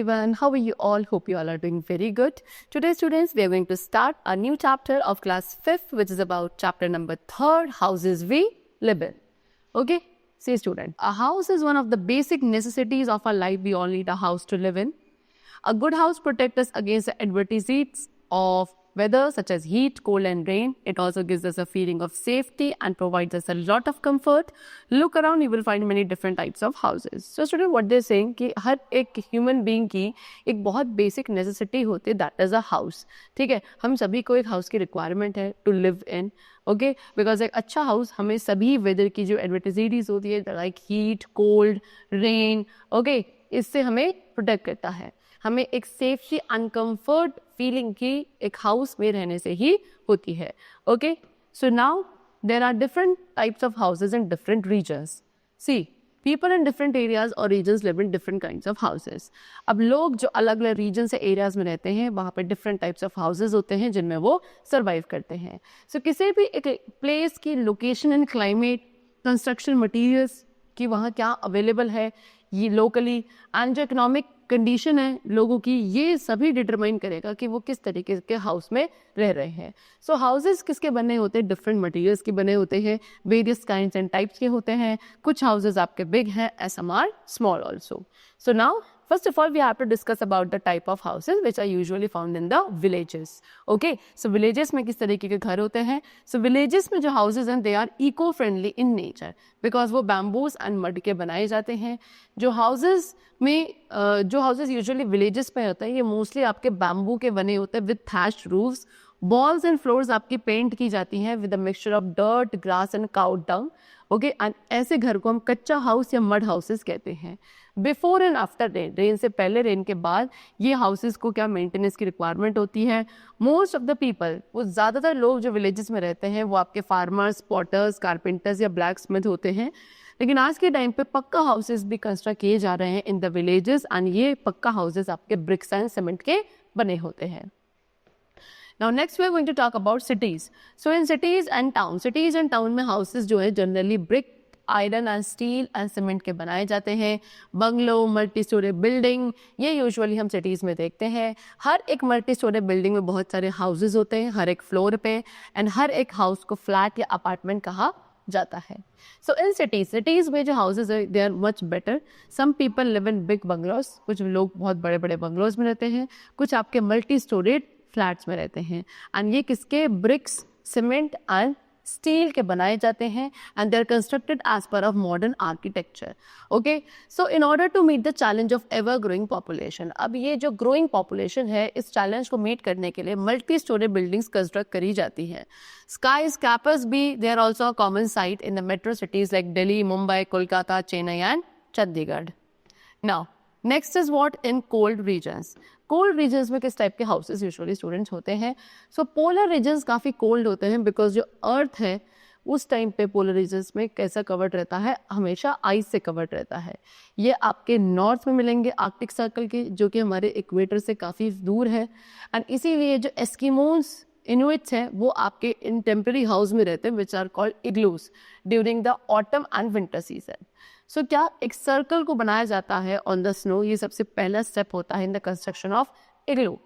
everyone, how are you all? Hope you all are doing very good. Today students, we are going to start a new chapter of class 5th, which is about chapter number 3, houses we live in. Okay, see student, a house is one of the basic necessities of our life. We all need a house to live in. A good house protects us against the adversities of weather such as heat, cold and rain. It also gives us a feeling of safety and provides us a lot of comfort. Look around, you will find many different types of houses. So student, what they're saying कि हर एक human being की एक बहुत basic necessity होती है, that is a house. ठीक है, हम सभी को एक house की requirement है to live in. Okay, because एक अच्छा house हमें सभी weather की जो adversities होती है like heat, cold, rain, okay, इससे हमें protect करता है. हमें एक सेफ्टी अनकम्फर्ट फीलिंग की एक हाउस में रहने से ही होती है. Okay, so now there are different types of houses in different regions. See, people in different areas और regions live in different kinds of houses. अब लोग जो अलग अलग रीजन से एरियाज में रहते हैं वहाँ पर डिफरेंट टाइप्स ऑफ हाउसेज होते हैं जिनमें वो सर्वाइव करते हैं. सो किसी भी एक प्लेस की location and climate, construction materials कि वहाँ क्या अवेलेबल है ये लोकली, एंड जो इकोनॉमिक कंडीशन है लोगों की, ये सभी डिटरमाइन करेगा कि वो किस तरीके के हाउस में रह रहे हैं. सो हाउसेस किसके बने होते हैं? डिफरेंट मटेरियल्स के बने होते हैं, वेरियस काइंड्स एंड टाइप्स के होते हैं. कुछ हाउसेस आपके बिग हैं, some are small also. So now first of all, we have to discuss about the type of houses which are usually found in the villages. Okay, so villages में किस तरीके के घर होते हैं? So villages में जो houses हैं they are eco-friendly in nature because वो bamboos and mud के बनाए जाते हैं. जो houses में जो houses usually villages पे होते हैं ये mostly आपके bamboo के बने होते हैं with thatched roofs. Walls and floors आपकी पेंट की जाती हैं with a mixture of dirt, grass and cow dung. Okay, and ऐसे घर को हम कच्चा हाउस या मड हाउसेस कहते हैं. Before and after rain, rain से पहले रेन के बाद ये हाउसेस को क्या मेंटेनेंस की रिक्वायरमेंट होती है. मोस्ट ऑफ द पीपल, वो ज़्यादातर लोग जो विलेजेस में रहते हैं वो आपके फार्मर्स, पॉटर्स, कारपेंटर्स या ब्लैक स्मिथ होते हैं. लेकिन आज के टाइम पे पक्का हाउसेस भी कंस्ट्रक्ट किए जा रहे हैं इन द विलेजेस, एंड ये पक्का हाउसेस आपके ब्रिक्स एंड सीमेंट के बने होते हैं. Now next we are going to talk about cities. So in cities and town में houses जो है generally brick, iron and steel and cement के बनाए जाते हैं. बंगलो, मल्टी स्टोरी बिल्डिंग, ये यूजुअली हम सिटीज़ में देखते हैं. हर एक मल्टी स्टोरी बिल्डिंग में बहुत सारे हाउसेज होते हैं हर एक फ्लोर पे, एंड हर एक हाउस को फ्लैट या अपार्टमेंट कहा जाता है. सो इन सिटीज़ में जो हाउसेज है they are much better. Some people live in big bungalows, कुछ लोग बहुत बड़े बड़े बंगलोज में रहते हैं, कुछ आपके मल्टी स्टोरेड फ्लैट्स में रहते हैं. एंड ये किसके? ब्रिक्स, सीमेंट एंड स्टील के बनाए जाते हैं, and they are constructed as per of modern architecture. Okay, so in order to meet the challenge of ever growing population, अब ये जो ग्रोइंग पॉपुलेशन है इस चैलेंज को मीट करने के लिए मल्टी स्टोरी बिल्डिंग्स कंस्ट्रक्ट करी जाती हैं. स्काई स्कैपर्स भी they are also a common sight in the metro cities like Delhi, Mumbai, Kolkata, Chennai and Chandigarh. Now next is what in cold regions. Cold regions में किस टाइप के हाउसेस यूजुअली स्टूडेंट्स होते हैं? So polar regions काफ़ी कोल्ड होते हैं because जो अर्थ है उस टाइम पे पोलर रीजन्स में कैसा कवर्ड रहता है? हमेशा आइस से कवर्ड रहता है. ये आपके नॉर्थ में मिलेंगे आर्कटिक सर्कल के, जो कि हमारे इक्वेटर से काफ़ी दूर है, एंड इसीलिए जो एस्किमोस, इनुइट्स हैं वो आपके इन टेम्पररी हाउस में रहते हैं which are called igloos during the autumn and winter season. So क्या एक सर्कल को बनाया जाता है ऑन द स्नो, ये सबसे पहला स्टेप होता है in the construction of igloo.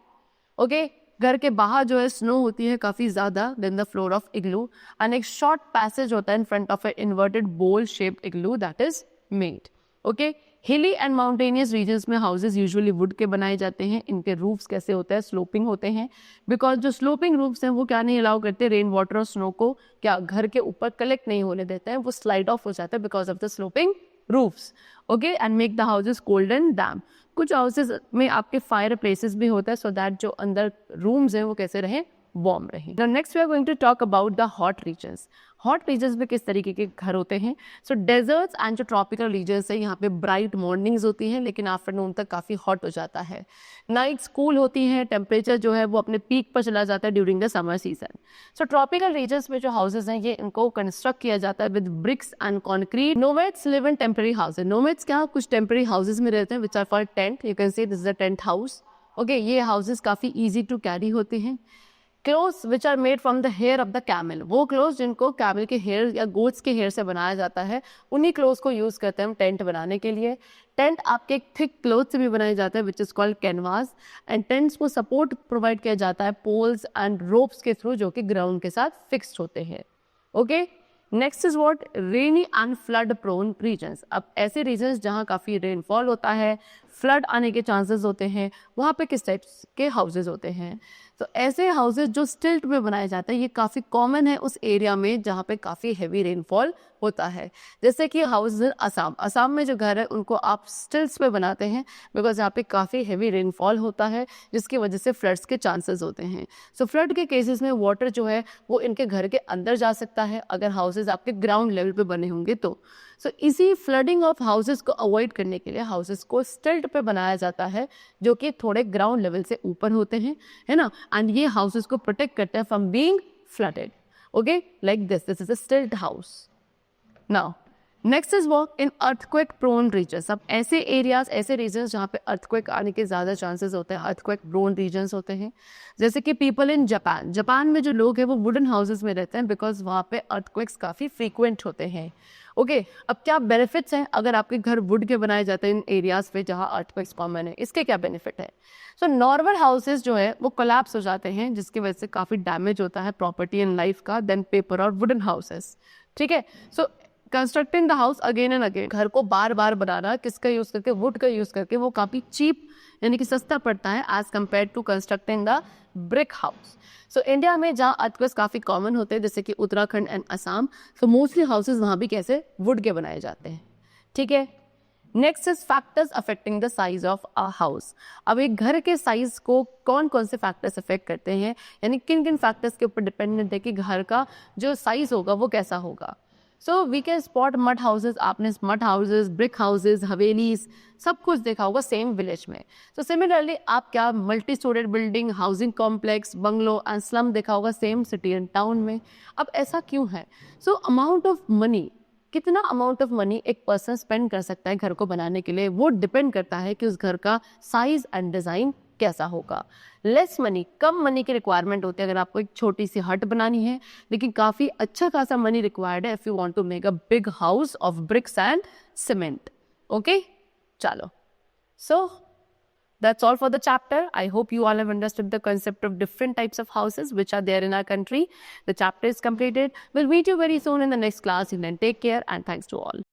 Okay, घर के बाहर जो है स्नो होती है काफ़ी ज़्यादा than the floor of igloo, and एक शॉर्ट पैसेज होता है in front of a inverted bowl shaped igloo that is made. Okay, hilly and mountainous regions में हाउसेज यूजुअली वुड के बनाए जाते हैं. इनके रूफ्स कैसे होते हैं? स्लोपिंग होते हैं, बिकॉज जो स्लोपिंग रूफ्स हैं वो क्या नहीं अलाउ करते? रेन वाटर और स्नो को क्या घर के ऊपर कलेक्ट नहीं होने देते हैं, वो स्लाइड ऑफ हो जाता है because of the sloping roofs. Okay, and make the houses cold and damp. कुछ हाउसेज में आपके फायर प्लेसेस भी होता है सो दैट जो अंदर रूम्स हैं वो कैसे रहें? वार्म रहे. Now next we are going to talk about the hot regions. Hot regions में किस तरीके के घर होते हैं? सो डेजर्ट्स एंड जो ट्रॉपिकल रीजन्स है यहाँ पे ब्राइट मॉर्निंग्स होती हैं लेकिन आफ्टरनून तक काफ़ी हॉट हो जाता है. नाइट्स कूल होती हैं, टेम्परेचर जो है वो अपने पीक पर चला जाता है during the summer season. So tropical regions में जो हाउसेज हैं ये इनको कंस्ट्रक्ट किया जाता है with bricks and concrete. Nomads live in temporary houses. Nomads क्या कुछ टेम्पररी हाउसेज में रहते हैं which are called tent. You can see this is a tent house. Okay, ये हाउसेज काफ़ी ईजी टू कैरी होते हैं. Clothes which are made from the hair of the camel, वो क्लोथ्स जिनको कैमल के हेयर या गोट्स के hair से बनाया जाता है, उन्हीं क्लोथ्स को यूज करते हैं हम टेंट बनाने के लिए। टेंट आपके एक थिक क्लोथ से भी बनाया जाता है which is called canvas, and tents को सपोर्ट प्रोवाइड किया जाता है पोल्स एंड रोप्स के थ्रू जो कि ग्राउंड के साथ फिक्स्ड होते हैं। Okay, next is what, rainy and flood prone regions. अब ऐसे रीजन्स जहाँ काफ़ी रेनफॉल होता है, फ्लड आने के चांसेस होते हैं, वहाँ पे किस टाइप के हाउसेज होते हैं? तो ऐसे हाउसेज जो स्टिल्ट में बनाए जाते हैं ये काफ़ी कॉमन है उस एरिया में जहाँ पे काफ़ी हैवी रेनफॉल होता है। जैसे कि हाउसेज असम में जो घर है उनको आप स्टिल्ट्स पे बनाते हैं बिकॉज यहाँ पे काफ़ी हैवी रेनफॉल होता है जिसकी वजह से फ्लड्स के चांसेस होते हैं। सो फ्लड के केसेस में वाटर जो है वो इनके घर के अंदर जा सकता है अगर हाउसेज आपके ग्राउंड लेवल पे बने होंगे तो। सो इसी फ्लडिंग ऑफ हाउसेज को अवॉइड करने के लिए हाउसेज को स्टिल्ट पे बनाया जाता है जो कि थोड़े ग्राउंड लेवल से ऊपर होते हैं, है ना, एंड ये हाउसेज को प्रोटेक्ट करते हैं from being flooded. Okay, like this is a stilt house. Now next is work in earthquake prone regions. अब ऐसे एरियाज, ऐसे रीजन्स जहाँ पे अर्थक्वेक आने के ज़्यादा चांसेस होते हैं, अर्थक्वेक प्रोन रीजन्स होते हैं, जैसे कि पीपल इन जापान। जापान में जो लोग हैं वो वुडन हाउसेज में रहते हैं बिकॉज वहाँ पे अर्थक्वेक्स काफ़ी फ्रीक्वेंट होते हैं। ओके, अब क्या बेनिफिट्स हैं अगर आपके घर वुड के बनाए जाते हैं इन एरियाज पे जहाँ अर्थक्वेक्स कॉमन है? इसके क्या बेनिफिट है? सो नॉर्मल हाउसेज जो है वो कोलैप्स हो जाते हैं जिसकी वजह से काफ़ी डैमेज होता है प्रॉपर्टी एंड लाइफ का, देन पेपर और वुडन हाउसेज। ठीक है, so constructing the house again and again, घर को बार बार बनाना किसका यूज करके, वुड का यूज करके, वो काफी चीप यानी कि सस्ता पड़ता है as compared to constructing the brick house. So India में जहाँ अर्थक्वेक्स काफी कॉमन होते हैं जैसे कि Uttarakhand and Assam, so mostly houses वहाँ भी कैसे वुड के बनाए जाते हैं। ठीक है, next is factors affecting the size of a house. अब एक घर के साइज को कौन कौन से फैक्टर्स अफेक्ट करते हैं, यानी किन किन फैक्टर्स के ऊपर डिपेंडेंट है कि घर का जो साइज होगा वो कैसा होगा। So we can spot mud houses, आपने मड हाउसेज, ब्रिक हाउसेज, हवेलीज सब कुछ देखा होगा सेम विलेज में। सो सिमिलरली आप क्या multi storeyed building, housing complex, bungalow and slum देखा होगा सेम सिटी एंड टाउन में। अब ऐसा क्यों है? सो अमाउंट ऑफ मनी, कितना अमाउंट ऑफ मनी एक पर्सन स्पेंड कर सकता है घर को बनाने के लिए, वो डिपेंड करता है कि उस घर का साइज एंड डिज़ाइन कैसा होगा। लेस मनी, कम मनी की रिक्वायरमेंट होती है अगर आपको एक छोटी सी हट बनानी है, लेकिन काफ़ी अच्छा खासा मनी रिक्वायर्ड है if you want to make a big house of bricks and cement. Okay, चलो, so that's all for the chapter. I hope you all have understood the concept of different types of houses which are there in our country. The chapter is completed. We'll meet you very soon in the next class. And then take care and thanks to all.